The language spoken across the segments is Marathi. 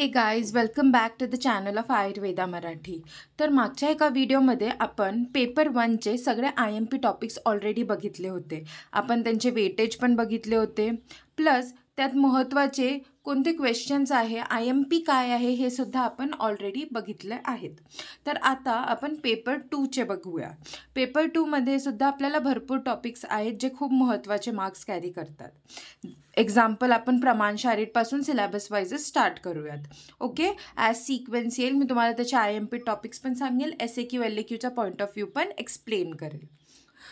हे guys welcome back to the channel of Ayurveda Marathi. तर मागच्या एका व्हिडिओमध्ये आपण पेपर 1चे सगळे IMP टॉपिक्स ऑलरेडी बघितले होते. आपण त्यांचे वेटेज पण बघितले होते, प्लस त्यात महत्त्वाचे कोणते क्वेश्चन्स आहे, IMP काय आहे हे सुद्धा आपण ऑलरेडी बघितले आहेत. तर आता आपण पेपर 2चे बघूया. पेपर 2मध्ये सुद्धा आपल्याला भरपूर टॉपिक्स आहेत जे खूप महत्त्वाचे मार्क्स कॅरी करतात. एक्झाम्पल आपण प्रमाण शारीरपासून सिलेबस वाईजच स्टार्ट करूयात. ओके, ॲज सिक्वेन्स येईल. मी तुम्हाला त्याचे IMP टॉपिक्स पण सांगेल, SAQ LAQचा पॉईंट ऑफ व्ह्यू पण एक्सप्लेन करेल.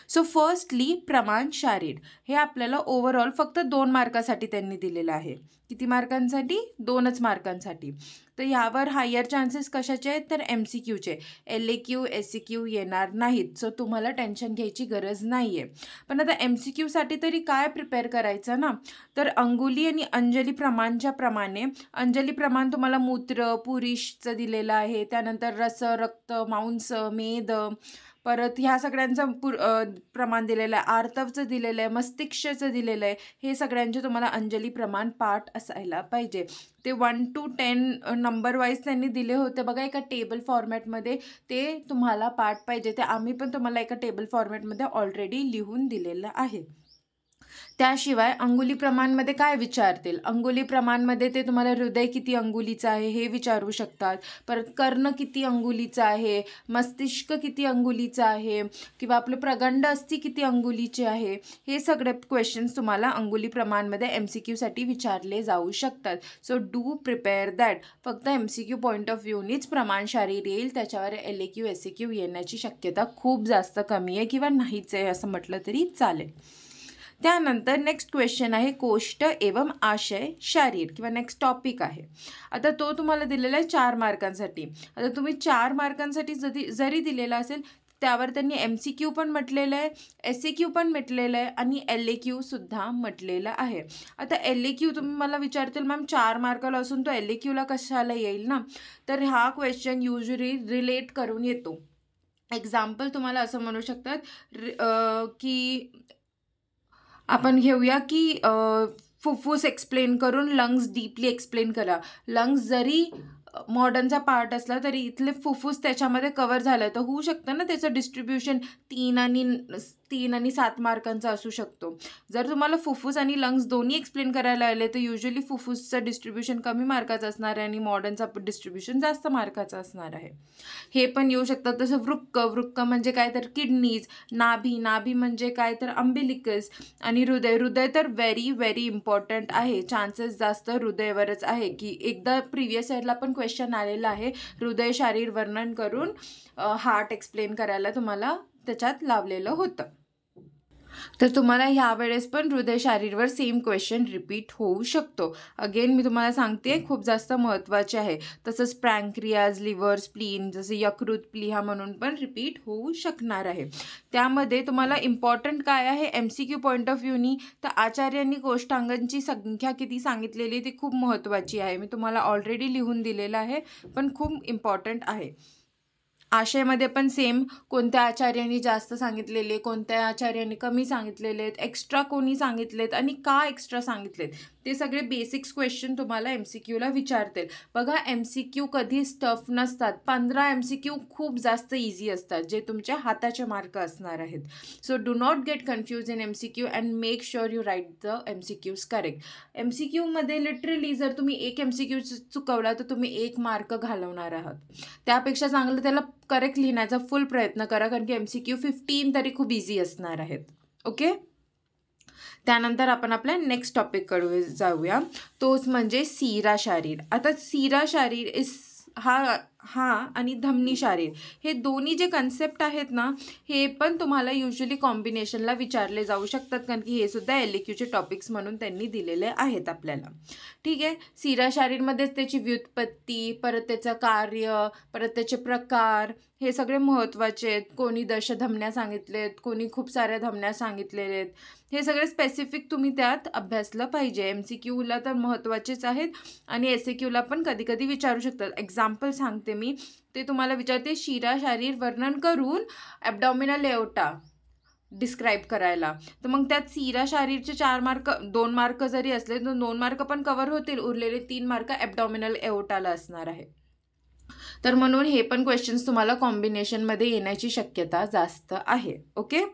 सो फर्स्टली प्रमाण शारीर हे आपल्याला ओव्हरऑल फक्त 2 मार्कासाठी त्यांनी दिलेलं आहे. किती मार्कांसाठी? 2च मार्कांसाठी. तर यावर हायर चान्सेस कशाचे आहेत? तर MCQचे. LAQ SAQ येणार नाहीत, सो तुम्हाला टेन्शन घ्यायची गरज नाही आहे. पण आता MCQसाठी तरी काय प्रिपेअर करायचं ना, तर अंगुली आणि अंजली प्रमाणच्या प्रमाणे अंजली प्रमाण तुम्हाला मूत्र पुरुषचं दिलेलं आहे, त्यानंतर रस रक्त मांस मेद, परत ह्या सगळ्यांचं प्रमाण दिलेलं आहे, आर्तवचं दिलेलं आहे, मस्तिष्कचं दिलेलं आहे. हे सगळ्यांचे तुम्हाला अंजली प्रमाण पाठ असायला पाहिजे. ते 1 to 10 नंबर वाईज त्यांनी दिले होते बघा एका टेबल फॉर्मॅटमध्ये. ते तुम्हाला पाठ पाहिजे. ते आम्ही पण तुम्हाला एका टेबल फॉर्मॅटमध्ये ऑलरेडी लिहून दिलेलं आहे. त्याशिवाय अंगुली प्रमाणमध्ये काय विचारतील? अंगुली प्रमाणमध्ये ते तुम्हाला हृदय किती अंगुलीचं आहे हे विचारू शकतात. परत कर्ण किती अंगुलीचं आहे, मस्तिष्क किती अंगुलीचं आहे, किंवा आपलं प्रगंड अस्थि किती अंगुलीचे आहे. हे सगळे क्वेश्चन्स तुम्हाला अंगुली प्रमाणमध्ये MCQसाठी विचारले जाऊ शकतात. So do prepare that. फक्त MCQ पॉईंट ऑफ व्ह्यूनीच प्रमाण शारीर येईल, त्याच्यावर LAQ SAQ येण्याची शक्यता खूप जास्त कमी आहे किंवा नाहीच आहे असं म्हटलं तरी चालेल. त्यानंतर नेक्स्ट क्वेश्चन आहे कोष्ट एवं आशय शारीर किंवा नेक्स्ट टॉपिक आहे. आता तो तुम्हाला दिलेला आहे 4 मार्कांसाठी. आता तुम्ही 4 मार्कांसाठी जरी दिलेला असेल त्यावर त्यांनी MCQ पण म्हटलेलं आहे, SAQ पण म्हटलेलं आहे आणि LAQ सुद्धा म्हटलेलं आहे. आता LAQ तुम्ही मला विचारतील मॅम 4 मार्काला असून तो LAQला कशाला येईल ना, तर हा क्वेश्चन युजली रिलेट करून येतो. एक्झाम्पल तुम्हाला असं म्हणू शकतात की आपण घेऊया की फुफ्फुस एक्सप्लेन करून लंग्स डीपली एक्सप्लेन करा. लंग्स जरी मॉडर्नचा पार्ट असला तरी इथले फुफ्फुस त्याच्यामध्ये कवर झालं तर होऊ शकतं ना त्याचं डिस्ट्रीब्युशन 3 आणि 7 मार्कांचा असू शकतो. जर तुम्हाला फुफ्फुस आणि लंग्स दोन्ही एक्सप्लेन करायला आले तर युजली फुफ्फुसचं डिस्ट्रीब्युशन कमी मार्काचं असणार आहे आणि मॉडर्नचा डिस्ट्रीब्युशन जास्त मार्काचं असणार आहे. हे पण येऊ शकतात. तसं वृक्क म्हणजे काय तर किडनीज, नाभी म्हणजे काय तर अंबिलिकस, आणि हृदय तर व्हेरी इम्पॉर्टंट आहे. चान्सेस जास्त हृदयावरच आहे की एकदा प्रिव्हियस इयरला पण क्वेश्चन आलेला आहे, हृदय शारीर वर्णन करून हार्ट एक्सप्लेन करायला तुम्हाला त्याच्यात लावलेलं होतं. तर तुम्हाला ह्यावेळेस पण हृदय शारीरवर सेम क्वेश्चन रिपीट होऊ शकतो. अगेन मी तुम्हाला सांगते खूप जास्त महत्त्वाचे आहे. तसंच पॅन्क्रियाज, लिव्हर, स्प्लीन जसे यकृत, प्लीहा म्हणून पण रिपीट होऊ शकणार आहे. त्यामध्ये तुम्हाला इम्पॉर्टंट काय आहे MCQ पॉईंट ऑफ व्ह्यूनी, तर आचार्यांनी कोष्टांगांची संख्या किती सांगितलेली ती खूप महत्त्वाची आहे. मी तुम्हाला ऑलरेडी लिहून दिलेलं आहे, पण खूप इम्पॉर्टंट आहे. आशयमध्ये पण सेम, कोणत्या आचार्यांनी जास्त सांगितलेले, कोणत्या आचार्यांनी कमी सांगितलेले आहेत, एक्स्ट्रा कोणी सांगितलेत आणि का एक्स्ट्रा सांगितलेत, ते सगळे बेसिक्स क्वेश्चन तुम्हाला MCQला विचारतील. बघा MCQ कधी स्टफ नसतात. 15 MCQ खूप जास्त इझी असतात जे तुमच्या हाताचे मार्क असणार आहेत. So do not get confuse in MCQ and make sure you write the MCQज करेक्ट. MCQमध्ये लिटरली जर तुम्ही एक MCQ चुकवला तर तुम्ही 1 मार्क घालवणार आहात. त्यापेक्षा चांगलं त्याला करेक्ट लिहिण्याचा फुल प्रयत्न करा, कारण की MCQ 15 तरी खूप इझी असणार आहेत. ओके, त्यानंतर आपण आपल्या नेक्स्ट टॉपिककडे जाऊया, तोच म्हणजे सीरा शारीर. आता सीरा शारीर हा आणि धमनी शारीर हे दोन्ही जे कन्सेप्ट आहेत ना, हे पण तुम्हाला युजली कॉम्बिनेशनला विचारले जाऊ शकतात, कारण की हे सुद्धा LAQचे टॉपिक्स म्हणून त्यांनी दिलेले आहेत आपल्याला. ठीक आहे, सीरा शारीरमध्येच त्याची व्युत्पत्ती, परत त्याचं कार्य, परत त्याचे प्रकार, हे सगळे महत्त्वाचे आहेत. कोणी दशधमन्या सांगितलेत, कोणी खूप साऱ्या धमन्या सांगितलेले आहेत. हे सगळे स्पेसिफिक तुम्ही त्यात अभ्यासलं पाहिजे. MCQला तर महत्त्वाचेच आहेत आणि SAQला पण कधी कधी विचारू शकतात. एक्झाम्पल सांगते मी, ते तुम्हाला विचारते शिरा शारीर वर्णन करून ॲब्डॉमिनल एओर्टा डिस्क्राईब करायला. तर मग त्यात सीरा शारीरचे 4 मार्क 2 मार्क जरी असले तर 2 मार्क पण कव्हर होतील, उरलेले 3 मार्क ॲब्डॉमिनल एओर्टाला असणार आहे. तर म्हणून हे पण क्वेश्चन्स तुम्हाला कॉम्बिनेशनमध्ये येण्याची शक्यता जास्त आहे. ओके.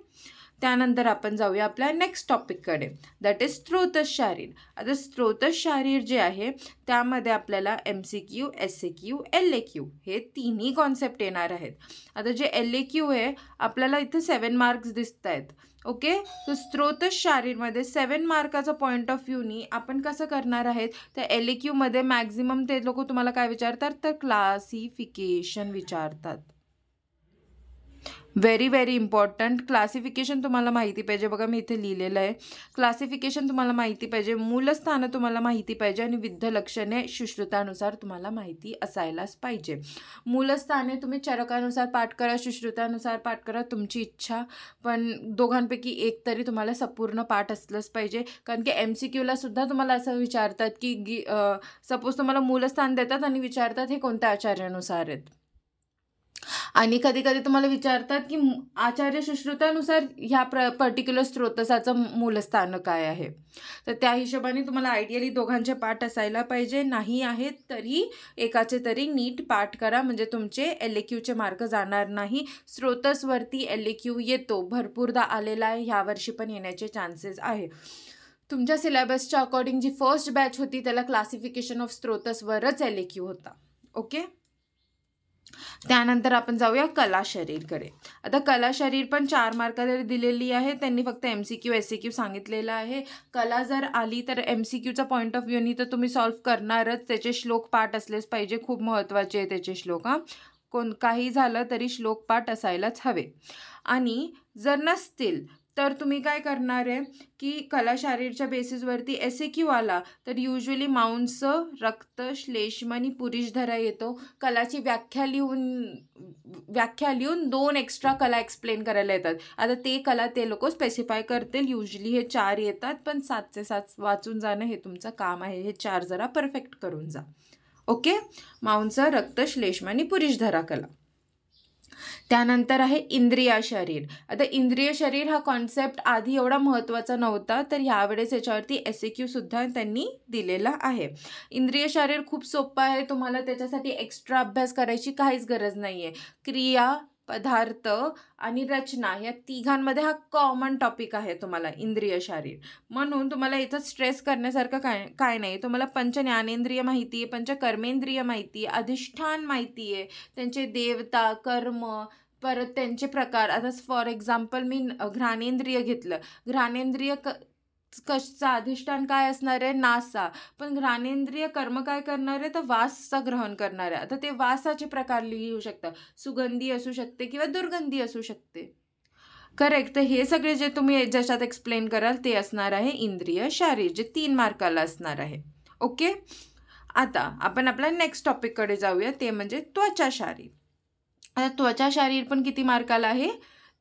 त्यानंतर आपण जाऊया आपल्या नेक्स्ट टॉपिककडे, दॅट इज स्त्रोतस शारीर. आता स्त्रोतस शारीर जे आहे त्यामध्ये आपल्याला MCQ, SAQ, LAQ हे तिन्ही कॉन्सेप्ट येणार आहेत. आता जे LAQ आहे आपल्याला इथे 7 मार्क्स दिसत आहेत. ओके. तर स्त्रोतस शारीरमध्ये 7 मार्काचा पॉईंट ऑफ व्ह्यूनी आपण कसं करणार आहेत, त्या LAQमध्ये मॅक्झिमम ते लोक तुम्हाला काय विचारतात, तर क्लासिफिकेशन विचारतात. Very very important. क्लासिफिकेशन तुम्हाला माहिती पाहिजे. बघा मी इथे लिहिलेलं आहे, क्लासिफिकेशन तुम्हाला माहिती पाहिजे, मूलस्थानं तुम्हाला माहिती पाहिजे आणि विविध लक्षणे सुश्रुतानुसार तुम्हाला माहिती असायलाच पाहिजे. मूलस्थाने तुम्ही चरकानुसार पाठ करा, सुश्रुतानुसार पाठ करा, तुमची इच्छा, पण दोघांपैकी एक तरी तुम्हाला संपूर्ण पाठ असलंच पाहिजे. कारण की MCQला सुद्धा तुम्हाला असं विचारतात की सपोज तुम्हाला मूलस्थान देतात आणि विचारतात हे कोणत्या आचार्यानुसार आहेत, आणि कधी कधी तुम्हाला विचारतात की आचार्य सुश्रुतानुसार ह्या पर्टिक्युलर स्त्रोतसाचं मूलस्थान काय आहे. तर त्या हिशोबाने तुम्हाला आयडियली दोघांचे पाठ असायला पाहिजे. नाही आहेत तरी एकाचे तरी नीट पाठ करा, म्हणजे तुमचे LAQचे मार्क जाणार नाही. स्त्रोतसवरती LAQ येतो, भरपूरदा आलेला आहे, ह्यावर्षी पण येण्याचे चान्सेस आहे. तुमच्या सिलेबसच्या अकॉर्डिंग जी फर्स्ट बॅच होती त्याला क्लासिफिकेशन ऑफ स्त्रोतसवरच LAQ होता. ओके. त्यानंतर आपण जाऊया कला शरीरकडे. आता कला शरीर पण 4 मार्कावर दिलेली आहे, त्यांनी फक्त MCQ, SAQ सांगितलेलं आहे. कला जर आली तर MCQचा पॉईंट ऑफ व्ह्यूनी तर तुम्ही सॉल्व्ह करणारच. त्याचे श्लोक पाठ असलेच पाहिजे, खूप महत्त्वाचे आहे त्याचे श्लोक. काही झालं तरी श्लोक पाठ असायलाच हवे. आणि जर नसतील तर तुम्ही काय करणार आहे की कला शारीरच्या बेसिसवरती SAQ आला तर युजली मांस, रक्त, श्लेष्म आणि पुरुषधरा येतो. कलाची व्याख्या लिहून 2 एक्स्ट्रा कला एक्सप्लेन करायला येतात. आता ते कला ते लोक स्पेसिफाय करतील. युजली हे 4 येतात, पण 7चे 7 वाचून जाणं हे तुमचं काम आहे. हे 4 जरा परफेक्ट करून जा. ओके. मांस, रक्त, श्लेष्म आणि पुरुषधरा कला. त्यानंतर आहे इंद्रिय शरीर. आता इंद्रिय शरीर हा कॉन्सेप्ट आधी एवढा महत्त्वाचा नव्हता, तर ह्यावेळेस याच्यावरती SAQ सुद्धा त्यांनी दिलेला आहे. इंद्रिय शरीर खूप सोपं आहे, तुम्हाला त्याच्यासाठी एक्स्ट्रा अभ्यास करायची काहीच गरज नाही आहे. क्रिया, पदार्थ आणि रचना या तिघांमध्ये हा कॉमन टॉपिक आहे तुम्हाला इंद्रिय शरीर. म्हणून तुम्हाला याचा स्ट्रेस करण्यासारखं काय नाही. तुम्हाला पंच ज्ञानेंद्रिय माहिती आहे, पंच कर्मेंद्रिय माहिती आहे, अधिष्ठान माहिती आहे, त्यांचे देवता, कर्म, परत त्यांचे प्रकार. आता फॉर एक्झाम्पल मी घ्राणेंद्रिय घेतलं, घ्राणेंद्रिय कशा अधिष्ठान काय असणार आहे, नासा. पण घ्राणेंद्रिय कर्म काय करणार आहे, तर वासचा ग्रहण करणार आहे. आता ते वासाचे प्रकार लिहू शकता, सुगंधी असू शकते किंवा दुर्गंधी असू शकते. करेक्ट. तर हे सगळे जे तुम्ही ज्याच्यात एक्सप्लेन कराल ते असणार आहे इंद्रिय शरीर, जे 3 मार्काला असणार आहे. ओके. आता आपण आपल्या नेक्स्ट टॉपिककडे जाऊया, ते म्हणजे त्वचा शारीर. आता त्वचा शारीर पण किती मार्काला आहे,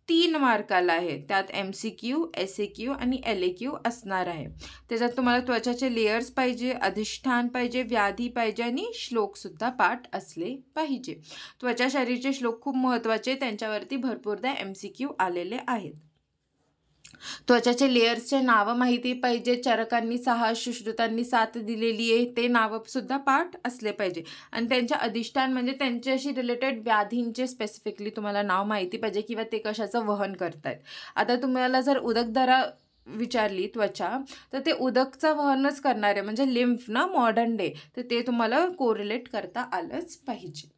3 मार्काला आहे. त्यात MCQ, SAQ आणि LAQ असणार आहे. त्याच्यात तुम्हाला त्वचाचे लेयर्स पाहिजे, अधिष्ठान पाहिजे, व्याधी पाहिजे आणि श्लोकसुद्धा पाठ असले पाहिजे. त्वचा शरीरचे श्लोक खूप महत्त्वाचे, त्यांच्यावरती भरपूरदा MCQ आलेले आहेत. त्वचाचे लेयर्सचे नावं माहिती पाहिजे, चरकांनी 6, सुश्रुतांनी 7 दिलेली आहे, ते नावंसुद्धा पाठ असले पाहिजे. आणि त्यांच्या अधिष्ठान म्हणजे त्यांच्याशी रिलेटेड व्याधींचे स्पेसिफिकली तुम्हाला नाव माहिती पाहिजे किंवा ते कशाचं वहन करतायत. आता तुम्हाला जर उदकधरा विचारली त्वचा, तर ते उदकचं वहनच करणार आहे, म्हणजे लिम्फ ना, मॉडर्न डे, तर ते तुम्हाला कोरिलेट करता आलंच पाहिजे.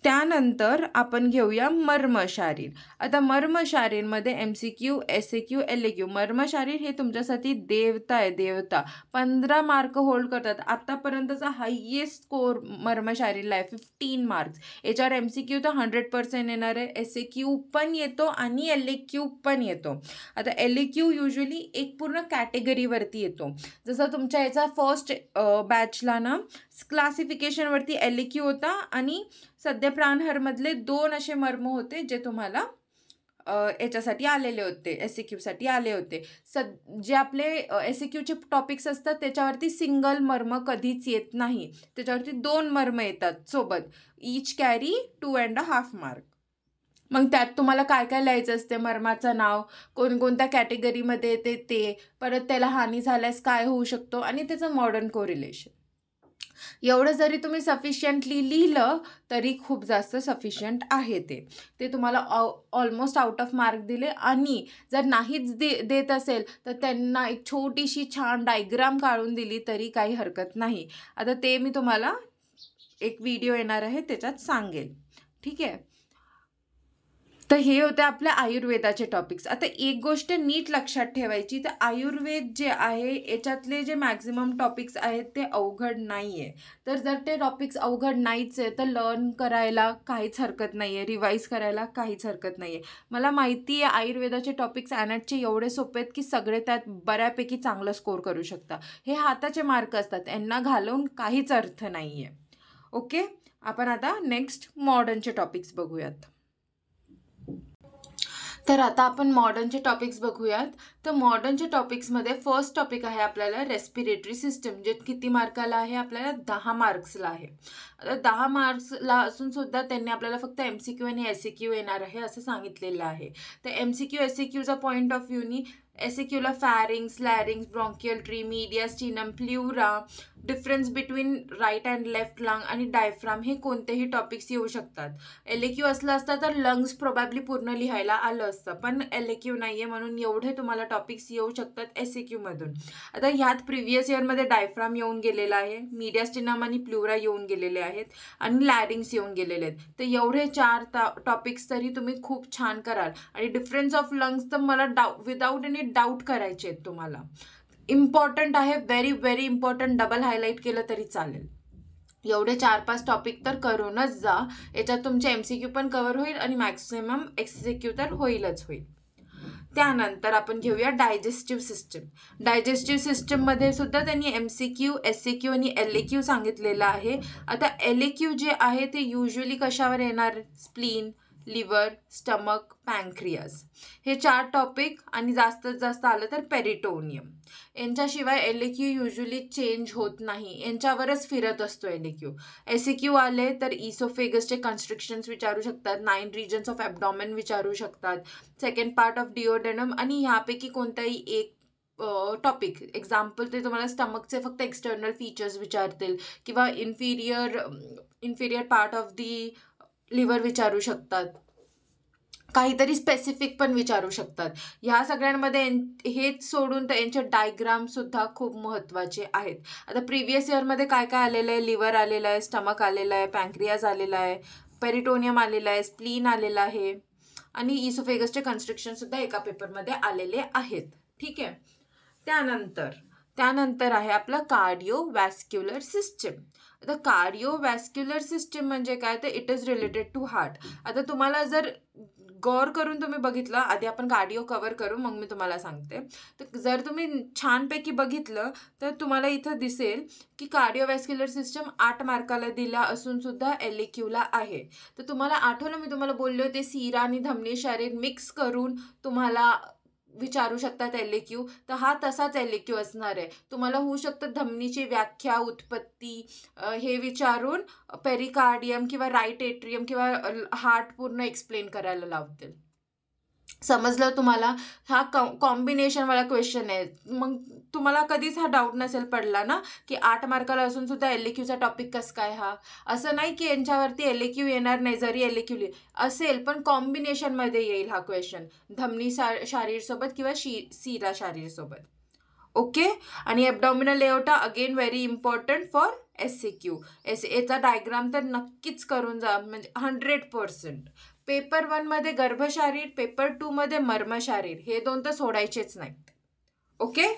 त्यानंतर आपण घेऊया मर्मशारीर. आता मर्मशारीरमध्ये MCQ, SAQ, LAQ. मर्मशारीर हे तुमच्यासाठी देवता आहे, देवता. 15 मार्क होल्ड करतात. आतापर्यंतचा हायेस्ट स्कोर मर्मशारीरला आहे, 15 मार्क्स. याच्यावर MCQ तर 100% येणार आहे, SAQ पण येतो आणि LAQ पण येतो. आता LAQ युजली एक पूर्ण कॅटेगरीवरती येतो. जसं तुमच्या याचा फर्स्ट बॅचला ना क्लासिफिकेशनवरती LAQ होता आणि सध्या प्राणहरमधले 2 असे मर्म होते जे तुम्हाला याच्यासाठी आलेले होते, SAQसाठी आले होते. जे आपले SAQचे टॉपिक्स असतात त्याच्यावरती सिंगल मर्म कधीच येत नाही, त्याच्यावरती 2 मर्म येतात सोबत. Each carry 2.5 mark. मग त्यात तुम्हाला काय काय लिहायचं असते, मर्माचं नाव, कोणकोणत्या कॅटेगरीमध्ये येते ते, परत त्याला हानी झाल्यास काय होऊ शकतो आणि त्याचं मॉडर्न कोरिलेशन. एवढं जरी तुम्ही सफिशियंटली लिहिलं तरी खूप जास्त सफिशियंट आहे. ते तुम्हाला ऑलमोस्ट आउट ऑफ मार्क दिले. आणि जर नाहीच देत असेल तर त्यांना एक छोटीशी छान डायग्राम काढून दिली तरी काही हरकत नाही. आता ते मी तुम्हाला एक व्हिडिओ येणार आहे त्याच्यात सांगेल. ठीक आहे. तर हे होते आपल्या आयुर्वेदाचे टॉपिक्स. आता एक गोष्ट नीट लक्षात ठेवायची, तर आयुर्वेद जे आहे याच्यातले जे मॅक्झिमम टॉपिक्स आहेत ते अवघड नाही आहे. तर जर ते टॉपिक्स अवघड नाहीच आहे तर लर्न करायला काहीच हरकत नाही आहे, रिवाईज करायला काहीच हरकत नाही आहे. मला माहिती आहे आयुर्वेदाचे टॉपिक्स ॲनॅटचे एवढे सोपे आहेत की सगळे त्यात बऱ्यापैकी चांगलं स्कोर करू शकता. हे हाताचे मार्क असतात, यांना घालवून काहीच अर्थ नाही आहे. ओके, आपण आता नेक्स्ट मॉडर्नचे टॉपिक्स बघूयात. तर आता आपण मॉडर्नचे टॉपिक्स बघूयात. तर मॉडर्नच्या टॉपिक्समध्ये फर्स्ट टॉपिक आहे आपल्याला रेस्पिरेटरी सिस्टम, जे किती मार्काला आहे, आपल्याला 10 मार्क्सला आहे. आता 10 मार्क्सला असून सुद्धा त्यांनी आपल्याला फक्त MCQ आणि SAQ येणार आहे असं सांगितलेलं आहे. तर MCQ SAQचा पॉईंट ऑफ व्ह्यूनी SAQला pharynx, larynx, bronchial tree, mediastinum, pleura, difference between right and left lung आणि डायफ्राम हे कोणतेही टॉपिक्स येऊ शकतात. LAQ असलं असतं तर लंग्स प्रोबॅबली पूर्ण लिहायला आलं असतं, पण LAQ नाही आहे म्हणून एवढे तुम्हाला टॉपिक्स येऊ शकतात SAQमधून. आता ह्यात प्रिव्हियस इयरमध्ये डायफ्राम येऊन गेलेला आहे, मीडिया, स्टिनम आणि प्ल्युरा येऊन गेलेले आहेत आणि लॅरिंग्स येऊन गेलेले आहेत. तर एवढे 4 टॉपिक्स तरी तुम्ही खूप छान कराल. आणि डिफरन्स ऑफ लंग्स तर मला विदाऊट एनी डाऊट करायचे आहेत तुम्हाला. इम्पॉर्टंट आहे, very very important. Double highlight केलं तरी चालेल. एवढे 4-5 टॉपिक तर करूनच जा. याच्यात तुमचे MCQ पण कव्हर होईल आणि मॅक्सिमम SAQ तर होईलच होईल. त्यानंतर आपण घेऊया डायजेस्टिव्ह सिस्टम. डायजेस्टिव्ह सिस्टममध्ये सुद्धा त्यांनी MCQ, SAQ आणि LAQ सांगितलेलं आहे. आता LAQ जे आहे ते युजली कशावर येणार, स्प्लीन, लिव्हर, स्टमक, पॅनक्रियाज हे 4 टॉपिक आणि जास्तीत जास्त आलं तर पेरिटोनियम. यांच्याशिवाय LAQ युजली चेंज होत नाही, यांच्यावरच फिरत असतो LAQ. SAQ आले तर इसोफेगसचे कन्स्ट्रिक्शन्स विचारू शकतात, 9 रिजन्स ऑफ ॲबडॉमेन विचारू शकतात, सेकंड पार्ट ऑफ डिओडेनम आणि ह्यापैकी कोणताही एक टॉपिक. एक्झाम्पल ते तुम्हाला स्टमकचे फक्त एक्सटर्नल फीचर्स विचारतील किंवा inferior part of the liver विचारू शकतात, काहीतरी स्पेसिफिक पण विचारू शकतात. ह्या सगळ्यांमध्ये हेच सोडून तर यांचे डायग्रामसुद्धा खूप महत्त्वाचे आहेत. आता प्रिव्हियस इयरमध्ये काय काय आलेलं आहे, लिव्हर आलेलं आहे, स्टमक आलेलं आहे, पॅनक्रियाज आलेला आहे, पेरिटोनियम आलेलं आहे, स्प्लीन आलेलं आहे आणि इसोफेगसचे कन्स्ट्रिक्शनसुद्धा एका पेपरमध्ये आलेले आहेत. ठीक आहे. त्यानंतर आहे आपलं कार्डिओवॅस्क्युलर सिस्टम. आता कार्डिओवॅस्क्युलर सिस्टम म्हणजे काय, तर it is related to heart. आता तुम्हाला जर गौर करून तुम्ही बघितलं, आधी आपण कार्डिओ कव्हर करू मग मी तुम्हाला सांगते. तर जर तुम्ही छानपैकी बघितलं तर तुम्हाला इथं दिसेल की कार्डिओवॅस्क्युलर सिस्टम 8 मार्काला दिला असून सुद्धा LAQला आहे. तर तुम्हाला आठवलं मी तुम्हाला बोलले होते सिरा आणि धमनी शरीर मिक्स करून तुम्हाला विचारू शकतात LAQ. तर हा तसाच LAQ असणार आहे. तुम्हाला होऊ शकतं धमनीची व्याख्या, उत्पत्ती हे विचारून पेरिकार्डियम किंवा राईट एट्रियम किंवा हार्ट पूर्ण एक्सप्लेन करायला लावतील. समजलं तुम्हाला? हा कॉम्बिनेशनवाला क्वेश्चन आहे. मग तुम्हाला कधीच हा डाऊट नसेल पडला ना की 8 मार्काला असून सुद्धा LAQचा टॉपिक कसं काय हा. असं नाही की यांच्यावरती LAQ येणार नाही, जरी LAQ असेल पण कॉम्बिनेशनमध्ये येईल हा क्वेश्चन, धमनी शारीरसोबत किंवा सिरा शारीरसोबत. ओके. आणि abdominal aorta again very important for SAQ. याचा डायग्राम तर नक्कीच करून जा, म्हणजे 100%. पेपर 1मध्ये गर्भशारीर, पेपर 2मध्ये मर्मशारीर, हे 2 तर सोडायचेच नाहीत. ओके.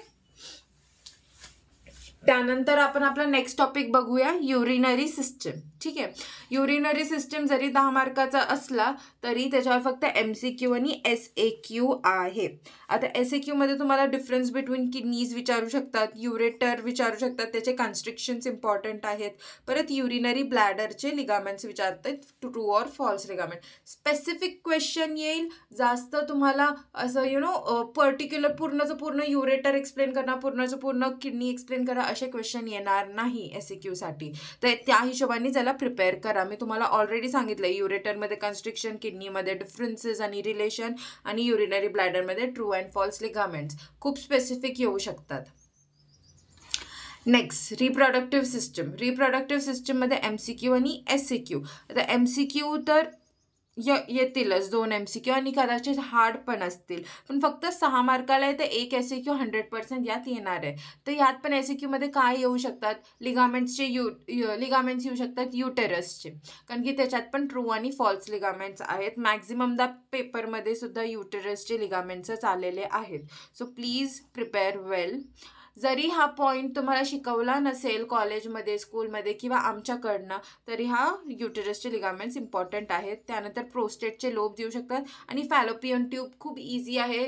त्यानंतर आपण आपला नेक्स्ट टॉपिक बघूया, युरिनरी सिस्टम. ठीक आहे. युरिनरी सिस्टम जरी 10 मार्काचा असला तरी त्याच्यावर फक्त MCQ आणि SAQ आहे. आता SAQमध्ये तुम्हाला डिफरन्स बिटवीन किडनीज विचारू शकतात, युरेटर विचारू शकतात, त्याचे कन्स्ट्रिक्शन्स इम्पॉर्टंट आहेत. परत युरिनरी ब्लॅडरचे लिगामेंट्स विचारतात, true or false ligament. Specific question येईल. जास्त तुम्हाला असं पर्टिक्युलर पूर्णचं पूर्ण युरेटर एक्सप्लेन करणं, पूर्णचं पूर्ण किडनी एक्सप्लेन करणं असे क्वेश्चन येणार नाही SAQ-साठी. तर त्या हिशोबाने त्याला प्रिपेअर करा. मी तुम्हाला ऑलरेडी सांगितलं युरेटरमध्ये कन्स्ट्रिक्शन, किडनीमध्ये डिफरन्सेस आणि रिलेशन, आणि युरिनरी ब्लॅडरमध्ये ट्रू अँड फॉल्स लिगामेंट्स खूप स्पेसिफिक येऊ शकतात. Next, reproductive system. रिप्रोडक्टिव्ह सिस्टममध्ये MCQ आणि SAQ. आता MCQ तर येतीलच 2 MCQ आणि कदाचित हार्ड पण असतील, पण फक्त 6 मार्काला आहे तर 1 SAQ 100% यात येणार आहे. तर यात पण SAQमध्ये काय येऊ शकतात, लिगामेंट्सचे लिगामेंट्स येऊ शकतात युटेरसचे, कारण की त्याच्यात पण ट्रू आणि फॉल्स लिगामेंट्स आहेत. मॅक्झिममदा पेपरमध्ये सुद्धा युटेरसचे लिगामेंट्सच आलेले आहेत. सो प्लीज प्रिपेअर वेल. जरी हा पॉईंट तुम्हाला शिकवला नसेल कॉलेजमध्ये, स्कूलमध्ये किंवा आमच्याकडनं, तरी हा युटेरसचे लिगामेंट्स इम्पॉर्टंट आहेत. त्यानंतर प्रोस्टेटचे लोब देऊ शकतात आणि फॅलोपियन ट्यूब खूप इझी आहे.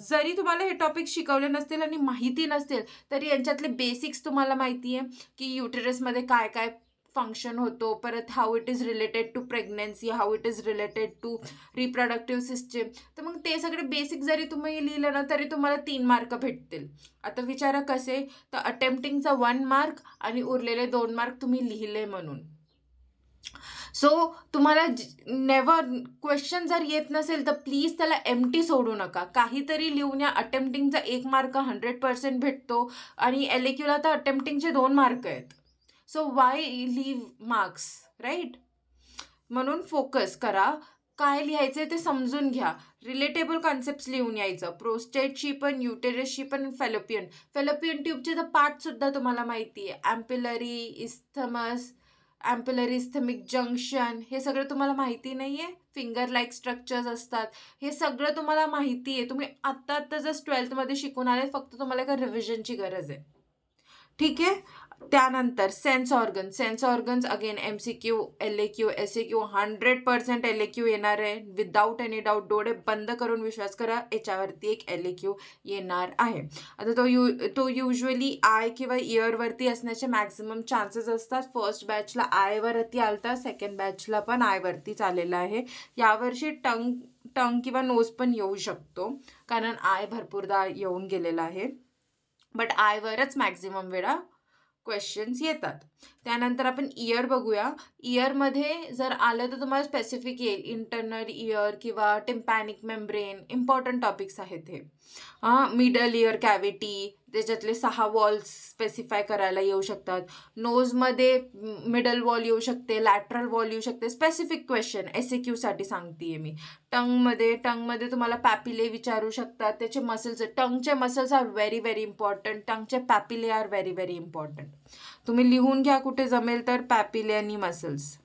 जरी तुम्हाला हे टॉपिक शिकवले नसतील आणि माहिती नसतील तरी यांच्यातले बेसिक्स तुम्हाला माहिती आहे की युटेरसमध्ये काय काय फंक्शन होतो, परत how it is related to pregnancy, how it is related to reproductive system. तर मग ते सगळे बेसिक जरी तुम्ही लिहिलं ना तरी तुम्हाला 3 मार्क भेटतील. आता विचारा कसे, तर अटेम्प्टिंगचा 1 मार्क आणि उरलेले 2 मार्क तुम्ही लिहिले म्हणून. सो तुम्हाला नेव्हर क्वेश्चन जर येत नसेल तर प्लीज त्याला एम्प्टी सोडू नका, काहीतरी लिहून या. अटेम्प्टिंगचा 1 मार्क 100% भेटतो आणि LAQला तर अटेम्प्टिंगचे 2 मार्क आहेत. So why leave marks, right? म्हणून फोकस करा, काय लिहायचं ते समजून घ्या. रिलेटेबल कॉन्सेप्ट्स लिहून यायचं, प्रोस्टेटची पण, युटेरसची पण, फॅलोपियन ट्यूबचे तर पार्टसुद्धा तुम्हाला माहिती आहे. ॲम्पिलरी, इस्थमस, ॲम्पिलरी इस्थमिक जंक्शन, हे सगळं तुम्हाला माहिती नाही आहे. फिंगर लाईक स्ट्रक्चर्स असतात, हे सगळं तुम्हाला माहिती आहे. तुम्ही आत्ता जस्ट 12th शिकून आले, फक्त तुम्हाला एका रिव्हिजनची गरज आहे. ठीक आहे. त्यानंतर sense organs again MCQ, LAQ, SAQ 100% LAQ येणार आहे. विदाऊट एनी डाऊट, डोळे बंद करून विश्वास करा, याच्यावरती एक LAQ येणार आहे. आता तो युजली आय किंवा इयरवरती असण्याचे मॅक्झिमम चान्सेस असतात. फर्स्ट बॅचला आयवरती आलता, सेकंड बॅचला पण आयवरतीच आलेला आहे. यावर्षी टंग किंवा नोज पण येऊ शकतो, कारण आय भरपूरदा येऊन गेलेला आहे. बट आयवरच मॅक्झिमम वेळा क्वेश्चन्स येतात. त्यानंतर आपण इयर बघूया. इयरमध्ये जर आलं तर तुम्हाला स्पेसिफिक येईल, इंटरनल इयर किंवा टिम्पॅनिक मेम्ब्रेन, इम्पॉर्टंट टॉपिक्स आहेत हे. मिडल इयर कॅव्हिटी, त्याच्यातले 6 वॉल्स स्पेसिफाय करायला येऊ शकतात. नोजमध्ये मिडल वॉल येऊ शकते, लॅटरल वॉल येऊ शकते, स्पेसिफिक क्वेश्चन SAQसाठी सांगते मी. टंगमध्ये तुम्हाला पॅपिले विचारू शकतात, त्याचे मसल्स, टंगचे muscles are very very important, टंगचे papillae are very very important. तुम्ही लिहून घ्या कुठे जमेल तर, पॅपिले आणि मसल्स.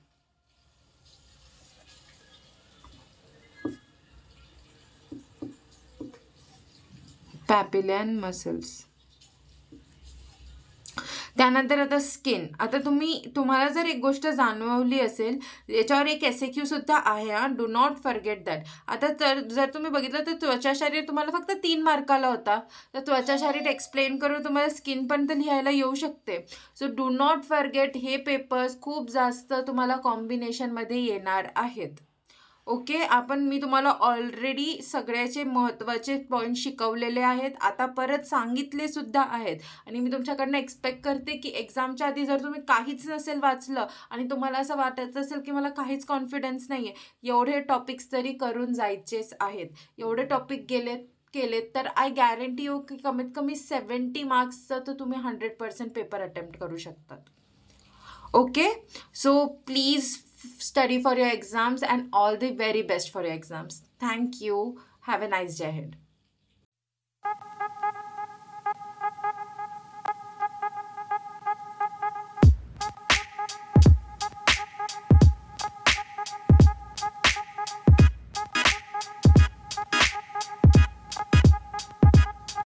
पॅपिले and muscles. त्यानंतर आता स्किन. आता तुम्हाला जर एक गोष्ट जाणवली असेल, याच्यावर एक SAQ सुद्धा आहे, डू नॉट फॉरगेट दॅट. आता जर तुम्ही बघितलं तर त्वचा शरीर तुम्हाला फक्त 3 मार्काला होता, तर त्वचा शरीर एक्सप्लेन करून तुम्हाला स्किन पण तर लिहायला येऊ शकते. सो डू नॉट फॉरगेट, हे पेपर्स खूप जास्त तुम्हाला कॉम्बिनेशनमध्ये येणार आहेत. ओके, मी तुम्हाला ऑलरेडी सगळ्याचे महत्त्वाचे पॉईंट शिकवलेले आहेत, आता परत सांगितले सुद्धा आहेत. आणि मी तुमच्याकडनं एक्सपेक्ट करते की एक्झामच्या आधी जर तुम्ही काहीच नसेल वाचलं आणि तुम्हाला असं वाटत असेल की मला काहीच कॉन्फिडन्स नाही आहे, एवढे टॉपिक्स तरी करून जायचेच आहेत. एवढे टॉपिक केलेत तर आय गॅरंटी यू की कमीत कमी 70 मार्क्सचं तर तुम्ही 100% पेपर अटेम्प्ट करू शकतात. Okay, so please study for your exams and all the very best for your exams. Thank you. Have a nice day ahead.